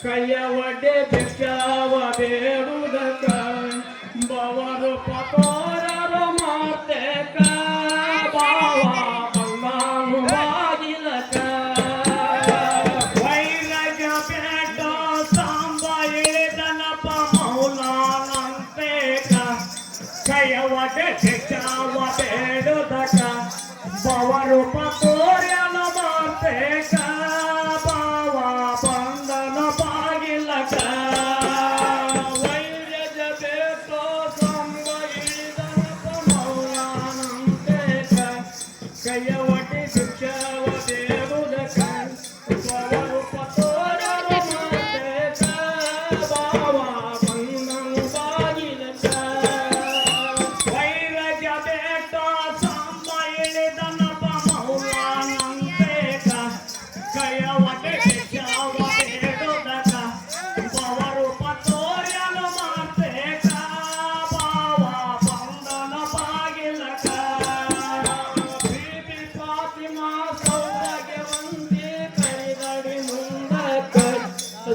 ಕೈಯ ಒಡ್ಡೆ ಭಿಕ್ಷಾವ ಬೇಡುವುದಕ್ಕ ಬವರು ಪಕೋರರು ಮಾತೆಕ ಬಾವ ಬಂಗಾನು ಬಾಗಿಲಕ ವೈರಗ ಬೇಟ ಸಾಂಬ ಇಳಿದನಪ್ಪ ಮೌಲಾನಂತೇಕ ಕೈಯ ಒಡ್ಡೆ ಭಿಕ್ಷಾವ ಬೇಡುವುದಕ್ಕ ಬವರು ಪಕೋರನು ಮಾತೆಕ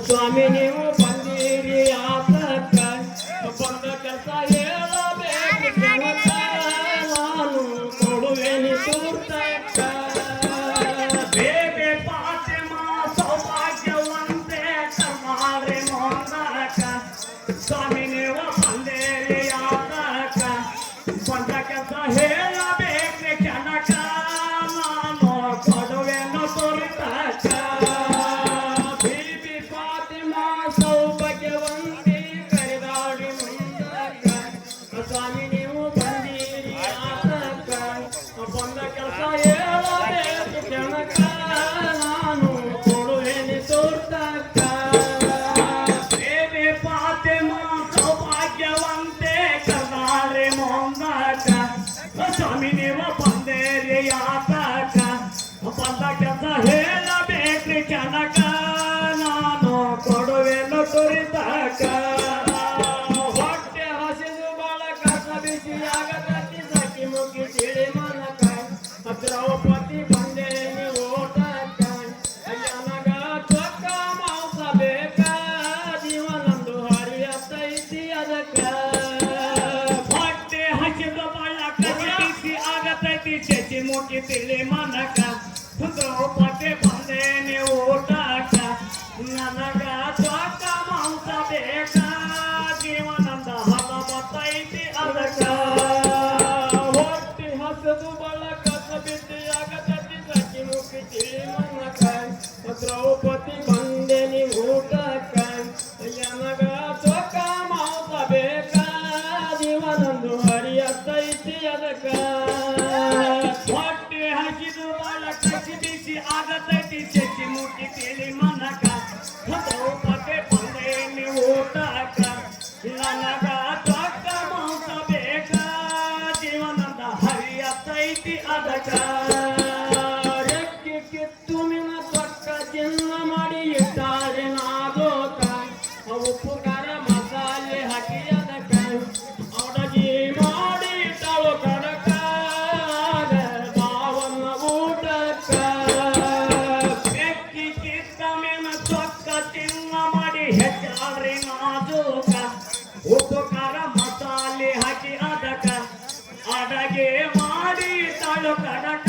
ಸ್ವಾಮಿ ನೀವು ಬಂದಿರಿ ಆತಕ್ಕ ಬಂದ ಕೆಲಸ ಹೇಳಬೇಕು ನಾನು ಕೊಡುವೆನಿ ತೂರ್ತಕ್ಕ ಬೇಬೆ ಪಾತಿಮಾ ಸೌಭಾಗ್ಯವಂತೆ ಕರ್ಮಾರೆ ನೋಡಕ್ಕ ಸ್ವಾಮಿ ನೀವು ಬಂದಿರಿ ಆತಕ್ಕ ಬಂದ ಕೆಲಸ ಹೇಳಬೇಕು ಜನಕ ನಾನು ಕೊಡುವೆನು ತೂರ್ತಕ್ಕ ಸ್ವಾಮಿ ನೀವು ಬಂದಿರಿ ಆತಕ್ಕ ಬಂದ ಕೆಲಸ ಹೇಳಬೇಕು ಜನಕ ನಾನು ಕೊಡುವೆನಿ ತೋರ್ತಕ್ಕ ಬೇಬೆ ಪಾತಿಮಾ ಸೌಭಾಗ್ಯವಂತೆ ಕರ್ನಾರೆ ಮೊಂದಕ್ಕ ಸ್ವಾಮಿ ನೀವು ಬಂದಿರಿ ಆತಕ್ಕ ಬಂದ ಕೆಲಸ ಹೇಳಬೇಕು ಜನಕ ನಾನು ಕೊಡುವೆನು ತೋರಿತಕ್ಕ ದ್ರೌಪದಿ ಬಂದೇನಿ ಓಟಕ್ಕ ನನಗ ಚೊಕ್ಕ ಮಾಂಸ ಬೇಕ ಜೀವನಂದು ಹರಿಯತೈತಿ ಅದಕ್ಕ ಹೊಟ್ಟೆ ಹಸಿದ ಬಳ್ಳಕ್ಕ ಚಿಟಿಸಿ ಆಗತೈತಿ ಚಚಿ ಮುಟ್ಟಿ ತಿಳಿ ಮನಕ ದ್ರೌಪದಿ ಬಂದೇನಿ ಓಟಕ್ಕ ನನಗ ಚೊಕ್ಕ ಮಾಂಸ ಬೇಕ ಜೀವನಂದ ಹದ ಬತ್ತೈತಿ ಅದಕ್ಕ ಹೊಟ್ಟೆ ಹಸಿದು ಬಳ್ಳಕ್ಕ ದ್ರೌಪದಿ ಬಂದೆನಿ ಊಟಕ್ಕ ನನಗ ಚೊಕ್ಕ ಮಾಂಸ ಬೇಕ ನನಗ ಚೊಕ್ಕ ಮಾಂಸ ಬೇಕ ಜೀವನದ ಹರಿಯತೈತಿ ಅದಕ್ಕ ರೆಕ್ಕೆ ಕಿತ್ತು ನಿನ್ನ ಚೊಕ್ಕ ಚಿನ್ನ ಮಾಡಿ ಇಟ್ಟಾರೆ ನಾದೋಕ ಉಪ್ಪು ಖಾರ ಮಸಾಲೆ ಹಾಕಿ ಅದಕ್ಕ ಅಡಗಿ ಮಾಡಿ ತಾಳು ಕಡಕ ಬಾವನ್ನ ಊಟಕ್ಕ ರೆಕ್ಕೆ ಕಿತ್ತ ನಿನ್ನ ಚೊಕ್ಕ ಚಿನ್ನ ಮಾಡಿ ಹೆಚ್ಚಾಡ್ರಿ ನಾದೋಕ ಉಪ್ಪು ಖಾರ ಮಸಾಲೆ ಹಾಕಿ ಅದಕ್ಕ ಅಡಗೆ ಮಾಡಿ ತಾಳು ಕಡಕ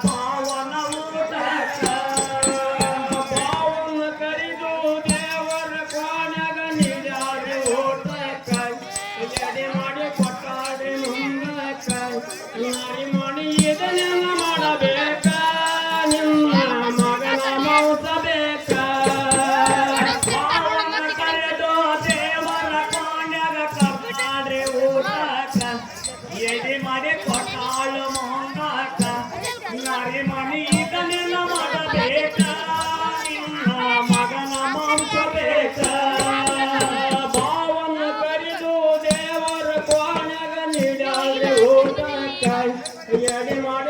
ಪಾವನ ಊಟಕ್ಕ ಪಾವನ ಕರಿದು ದೇವರ ಕೋಣೆಗ ನೀಡಾರಿ ಊಟಕ್ಕ ಎಡೆ ಮಾಡಿ ಕೊಟ್ಟಾಡಿ ನುಂಗಕ್ಕ ನಾರಿ ಮಾಡಿ ಇದನ್ನೆಲ್ಲ ಮಾಡಬೇಕ ನಿಮ್ಮ ಮಗನ ಮಾಂಸ ಬೇಕ ಪಾವನ ಕರೆದು ದೇವರ ಕೋಣೆಗ ಕಟ್ಟಾಡ್ರಿ ಊಟಕ್ಕ ಎಡೆ ಮಾಡಿ ಕೊಟ್ಟಾಳು ಮೊಂಗಾಕ ನಾರಿ ಮಣಿ ಇದನ್ನೆಲ್ಲ ಮಾಡಬೇಕ ನಿನ್ನ ಮಗನ ಮಾಂಸ ಬೇಕ ಭಾವನ ಕರಿದು ದೇವರ ಕೋಣೆಗ ನೀಡಾಳಿ ಊಟಕ್ಕ ಎಡೆ ಮಾಡಿ